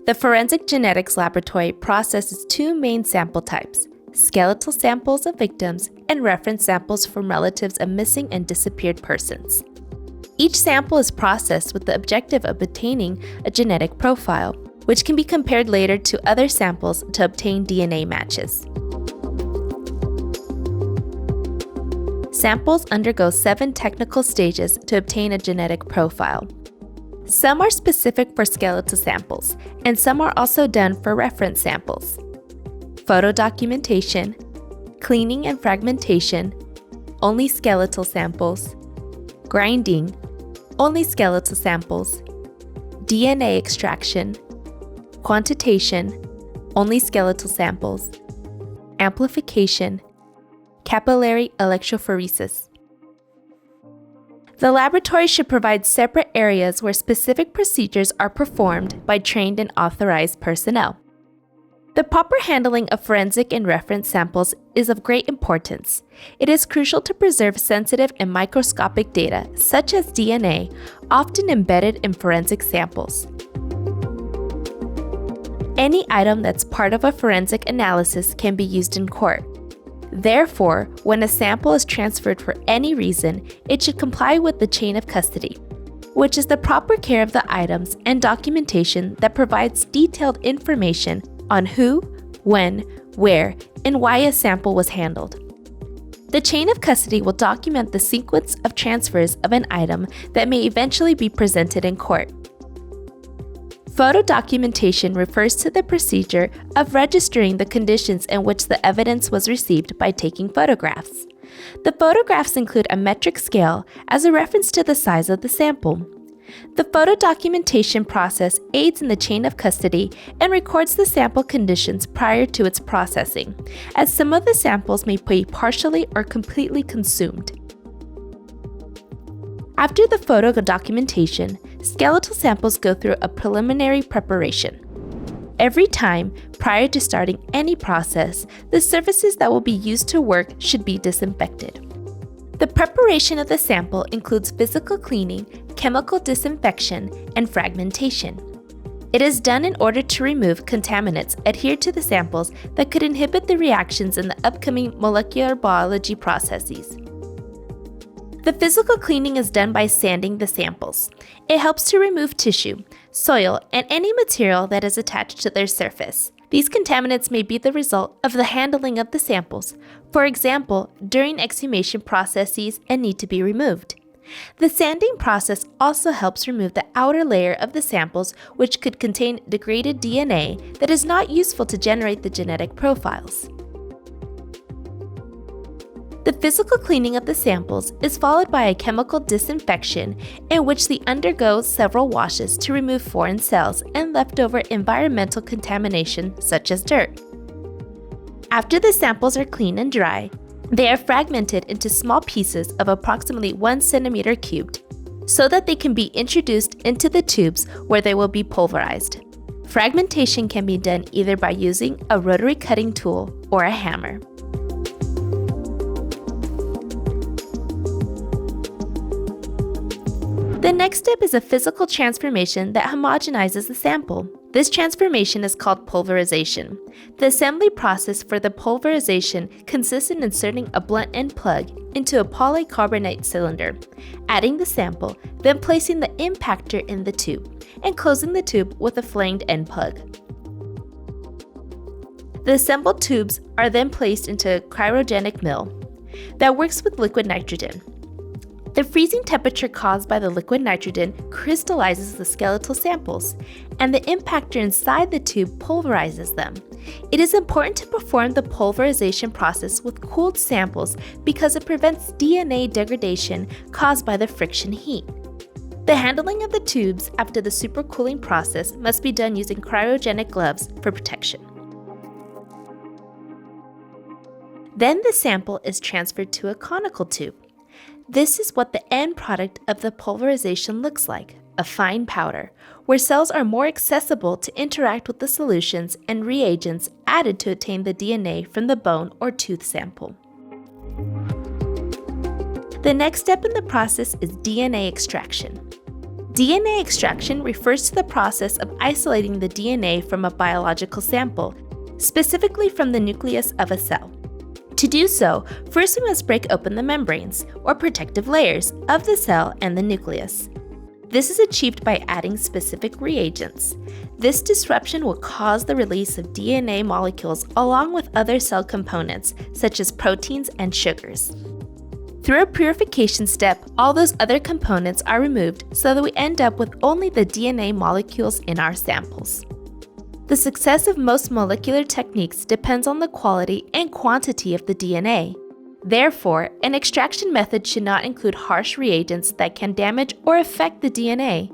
The Forensic Genetics Laboratory processes two main sample types: skeletal samples of victims and reference samples from relatives of missing and disappeared persons. Each sample is processed with the objective of obtaining a genetic profile, which can be compared later to other samples to obtain DNA matches. Samples undergo 7 technical stages to obtain a genetic profile. Some are specific for skeletal samples, and some are also done for reference samples. Photo documentation, cleaning and fragmentation, only skeletal samples, grinding, only skeletal samples, DNA extraction, quantitation, only skeletal samples, amplification, capillary electrophoresis. The laboratory should provide separate areas where specific procedures are performed by trained and authorized personnel. The proper handling of forensic and reference samples is of great importance. It is crucial to preserve sensitive and microscopic data, such as DNA, often embedded in forensic samples. Any item that's part of a forensic analysis can be used in court. Therefore, when a sample is transferred for any reason, it should comply with the chain of custody, which is the proper care of the items and documentation that provides detailed information on who, when, where, and why a sample was handled. The chain of custody will document the sequence of transfers of an item that may eventually be presented in court. Photo documentation refers to the procedure of registering the conditions in which the evidence was received by taking photographs. The photographs include a metric scale as a reference to the size of the sample. The photo documentation process aids in the chain of custody and records the sample conditions prior to its processing, as some of the samples may be partially or completely consumed. After the photo documentation, skeletal samples go through a preliminary preparation. Every time, prior to starting any process, the surfaces that will be used to work should be disinfected. The preparation of the sample includes physical cleaning, chemical disinfection, and fragmentation. It is done in order to remove contaminants adhered to the samples that could inhibit the reactions in the upcoming molecular biology processes. The physical cleaning is done by sanding the samples. It helps to remove tissue, soil, and any material that is attached to their surface. These contaminants may be the result of the handling of the samples, for example, during exhumation processes, and need to be removed. The sanding process also helps remove the outer layer of the samples, which could contain degraded DNA that is not useful to generate the genetic profiles. The physical cleaning of the samples is followed by a chemical disinfection in which they undergo several washes to remove foreign cells and leftover environmental contamination such as dirt. After the samples are clean and dry, they are fragmented into small pieces of approximately 1 centimeter cubed so that they can be introduced into the tubes where they will be pulverized. Fragmentation can be done either by using a rotary cutting tool or a hammer. The next step is a physical transformation that homogenizes the sample. This transformation is called pulverization. The assembly process for the pulverization consists in inserting a blunt end plug into a polycarbonate cylinder, adding the sample, then placing the impactor in the tube, and closing the tube with a flanged end plug. The assembled tubes are then placed into a cryogenic mill that works with liquid nitrogen. The freezing temperature caused by the liquid nitrogen crystallizes the skeletal samples, and the impactor inside the tube pulverizes them. It is important to perform the pulverization process with cooled samples because it prevents DNA degradation caused by the friction heat. The handling of the tubes after the supercooling process must be done using cryogenic gloves for protection. Then the sample is transferred to a conical tube. This is what the end product of the pulverization looks like, a fine powder, where cells are more accessible to interact with the solutions and reagents added to obtain the DNA from the bone or tooth sample. The next step in the process is DNA extraction. DNA extraction refers to the process of isolating the DNA from a biological sample, specifically from the nucleus of a cell. To do so, first we must break open the membranes, or protective layers, of the cell and the nucleus. This is achieved by adding specific reagents. This disruption will cause the release of DNA molecules along with other cell components, such as proteins and sugars. Through a purification step, all those other components are removed so that we end up with only the DNA molecules in our samples. The success of most molecular techniques depends on the quality and quantity of the DNA. Therefore, an extraction method should not include harsh reagents that can damage or affect the DNA.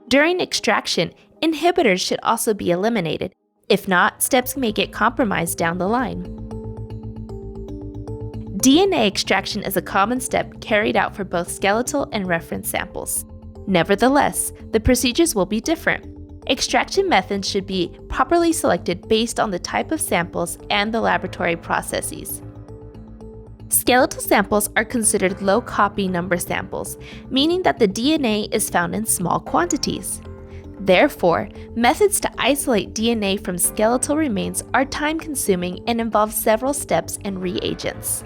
During extraction, inhibitors should also be eliminated. If not, steps may get compromised down the line. DNA extraction is a common step carried out for both skeletal and reference samples. Nevertheless, the procedures will be different. Extraction methods should be properly selected based on the type of samples and the laboratory processes. Skeletal samples are considered low copy number samples, meaning that the DNA is found in small quantities. Therefore, methods to isolate DNA from skeletal remains are time-consuming and involve several steps and reagents.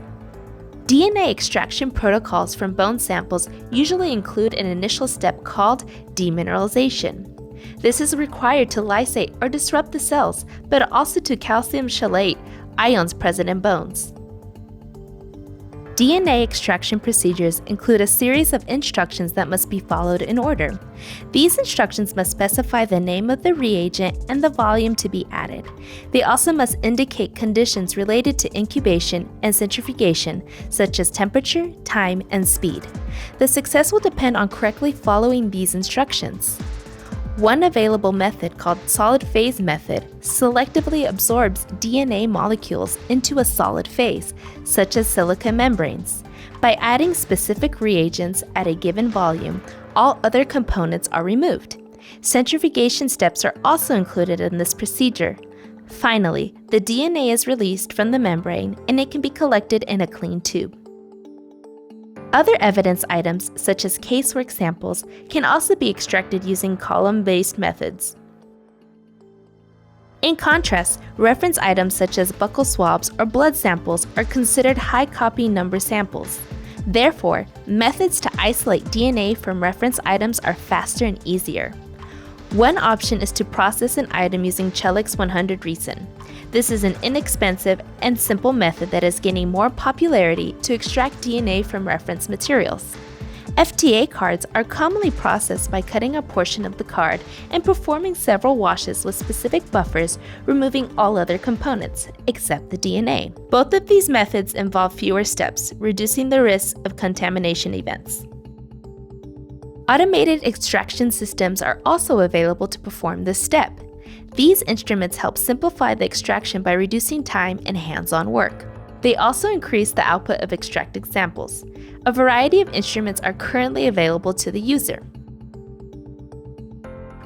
DNA extraction protocols from bone samples usually include an initial step called demineralization. This is required to lysate or disrupt the cells, but also to calcium chelate, ions present in bones. DNA extraction procedures include a series of instructions that must be followed in order. These instructions must specify the name of the reagent and the volume to be added. They also must indicate conditions related to incubation and centrifugation, such as temperature, time, and speed. The success will depend on correctly following these instructions. One available method, called solid phase method, selectively absorbs DNA molecules into a solid phase, such as silica membranes. By adding specific reagents at a given volume, all other components are removed. Centrifugation steps are also included in this procedure. Finally, the DNA is released from the membrane and it can be collected in a clean tube. Other evidence items, such as casework samples, can also be extracted using column-based methods. In contrast, reference items such as buccal swabs or blood samples are considered high copy number samples. Therefore, methods to isolate DNA from reference items are faster and easier. One option is to process an item using Celix 100 resin. This is an inexpensive and simple method that is gaining more popularity to extract DNA from reference materials. FTA cards are commonly processed by cutting a portion of the card and performing several washes with specific buffers, removing all other components, except the DNA. Both of these methods involve fewer steps, reducing the risk of contamination events. Automated extraction systems are also available to perform this step. These instruments help simplify the extraction by reducing time and hands-on work. They also increase the output of extracted samples. A variety of instruments are currently available to the user.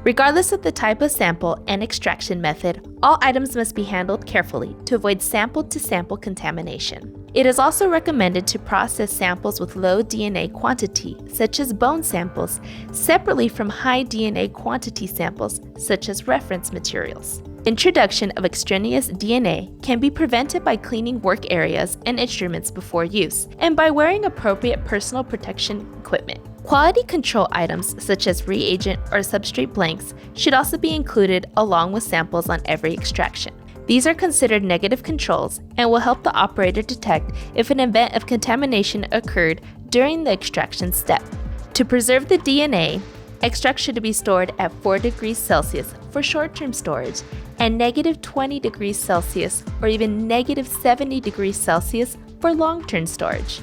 Regardless of the type of sample and extraction method, all items must be handled carefully to avoid sample-to-sample contamination. It is also recommended to process samples with low DNA quantity, such as bone samples, separately from high DNA quantity samples, such as reference materials. Introduction of extraneous DNA can be prevented by cleaning work areas and instruments before use, and by wearing appropriate personal protection equipment. Quality control items, such as reagent or substrate blanks, should also be included along with samples on every extraction. These are considered negative controls and will help the operator detect if an event of contamination occurred during the extraction step. To preserve the DNA, extracts should be stored at 4 degrees Celsius for short-term storage and -20 degrees Celsius or even -70 degrees Celsius for long-term storage.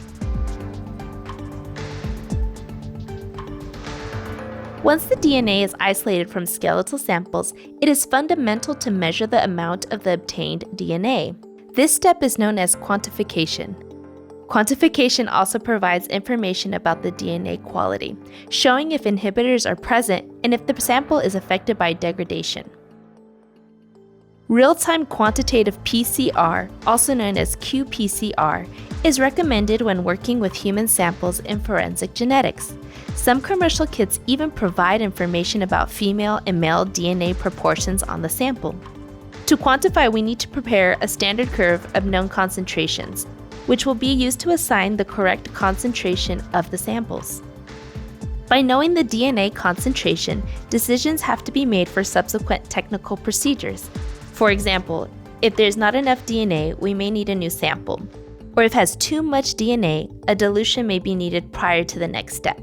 Once the DNA is isolated from skeletal samples, it is fundamental to measure the amount of the obtained DNA. This step is known as quantification. Quantification also provides information about the DNA quality, showing if inhibitors are present and if the sample is affected by degradation. Real-time quantitative PCR, also known as qPCR, is recommended when working with human samples in forensic genetics. Some commercial kits even provide information about female and male DNA proportions on the sample. To quantify, we need to prepare a standard curve of known concentrations, which will be used to assign the correct concentration of the samples. By knowing the DNA concentration, decisions have to be made for subsequent technical procedures. For example, if there's not enough DNA, we may need a new sample. Or if it has too much DNA, a dilution may be needed prior to the next step.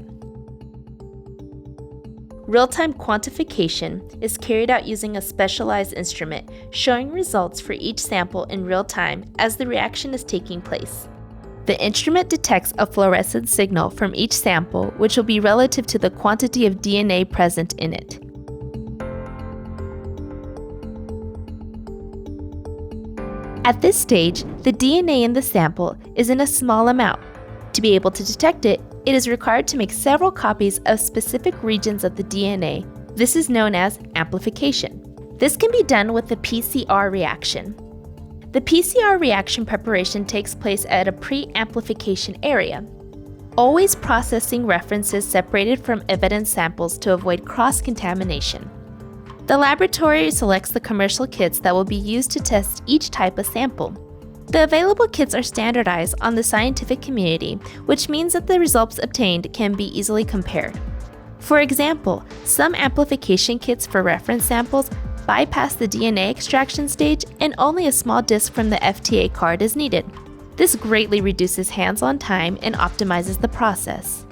Real-time quantification is carried out using a specialized instrument, showing results for each sample in real time as the reaction is taking place. The instrument detects a fluorescent signal from each sample, which will be relative to the quantity of DNA present in it. At this stage, the DNA in the sample is in a small amount. To be able to detect it, it is required to make several copies of specific regions of the DNA. This is known as amplification. This can be done with the PCR reaction. The PCR reaction preparation takes place at a pre-amplification area, always processing references separated from evidence samples to avoid cross-contamination. The laboratory selects the commercial kits that will be used to test each type of sample. The available kits are standardized on the scientific community, which means that the results obtained can be easily compared. For example, some amplification kits for reference samples bypass the DNA extraction stage and only a small disk from the FTA card is needed. This greatly reduces hands-on time and optimizes the process.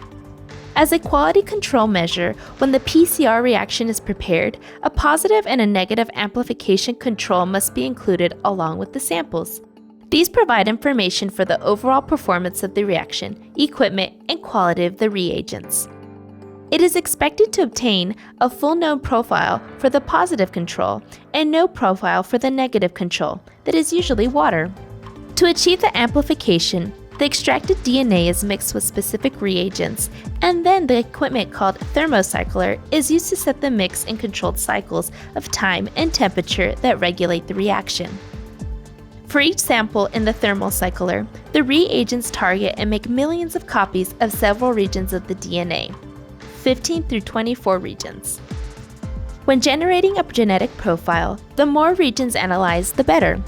As a quality control measure, when the PCR reaction is prepared, a positive and a negative amplification control must be included along with the samples. These provide information for the overall performance of the reaction, equipment, and quality of the reagents. It is expected to obtain a full known profile for the positive control and no profile for the negative control, that is usually water. To achieve the amplification, the extracted DNA is mixed with specific reagents, and then the equipment called thermocycler is used to set the mix in controlled cycles of time and temperature that regulate the reaction. For each sample in the thermocycler, the reagents target and make millions of copies of several regions of the DNA, 15 through 24 regions. When generating a genetic profile, the more regions analyzed, the better.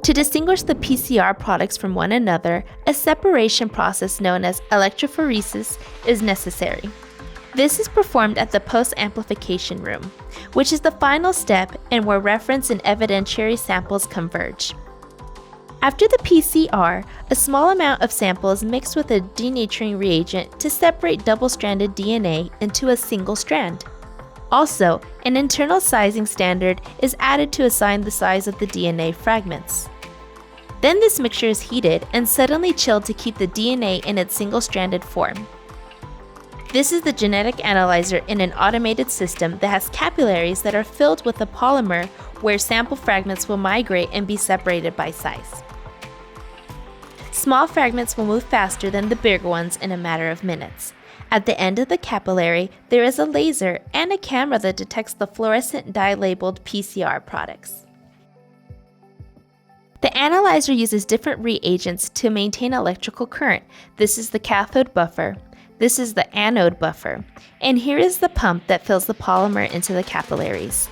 To distinguish the PCR products from one another, a separation process known as electrophoresis is necessary. This is performed at the post-amplification room, which is the final step and where reference and evidentiary samples converge. After the PCR, a small amount of sample is mixed with a denaturing reagent to separate double-stranded DNA into a single strand. Also, an internal sizing standard is added to assign the size of the DNA fragments. Then this mixture is heated and suddenly chilled to keep the DNA in its single-stranded form. This is the genetic analyzer in an automated system that has capillaries that are filled with a polymer where sample fragments will migrate and be separated by size. Small fragments will move faster than the bigger ones in a matter of minutes. At the end of the capillary, there is a laser and a camera that detects the fluorescent dye-labeled PCR products. The analyzer uses different reagents to maintain electrical current. This is the cathode buffer. This is the anode buffer. And here is the pump that fills the polymer into the capillaries.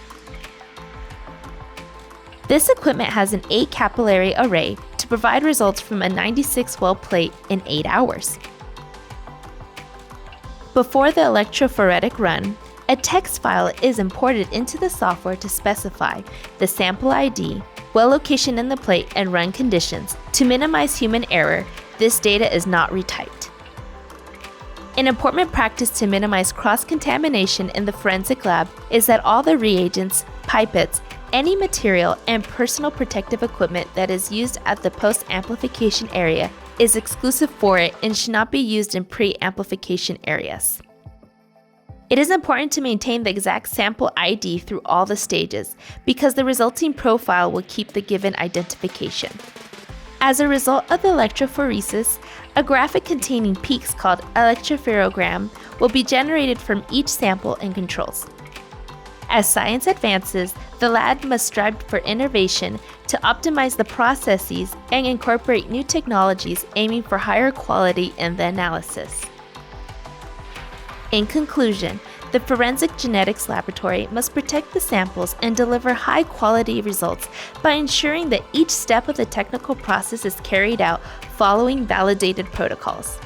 This equipment has an 8-capillary array to provide results from a 96-well plate in 8 hours. Before the electrophoretic run, a text file is imported into the software to specify the sample ID, well location in the plate, and run conditions. To minimize human error, this data is not retyped. An important practice to minimize cross-contamination in the forensic lab is that all the reagents, pipettes, any material, and personal protective equipment that is used at the post-amplification area is exclusive for it and should not be used in pre-amplification areas. It is important to maintain the exact sample ID through all the stages because the resulting profile will keep the given identification. As a result of the electrophoresis, a graphic containing peaks called electropherogram will be generated from each sample and controls. As science advances, the lab must strive for innovation to optimize the processes and incorporate new technologies aiming for higher quality in the analysis. In conclusion, the Forensic Genetics Laboratory must protect the samples and deliver high-quality results by ensuring that each step of the technical process is carried out following validated protocols.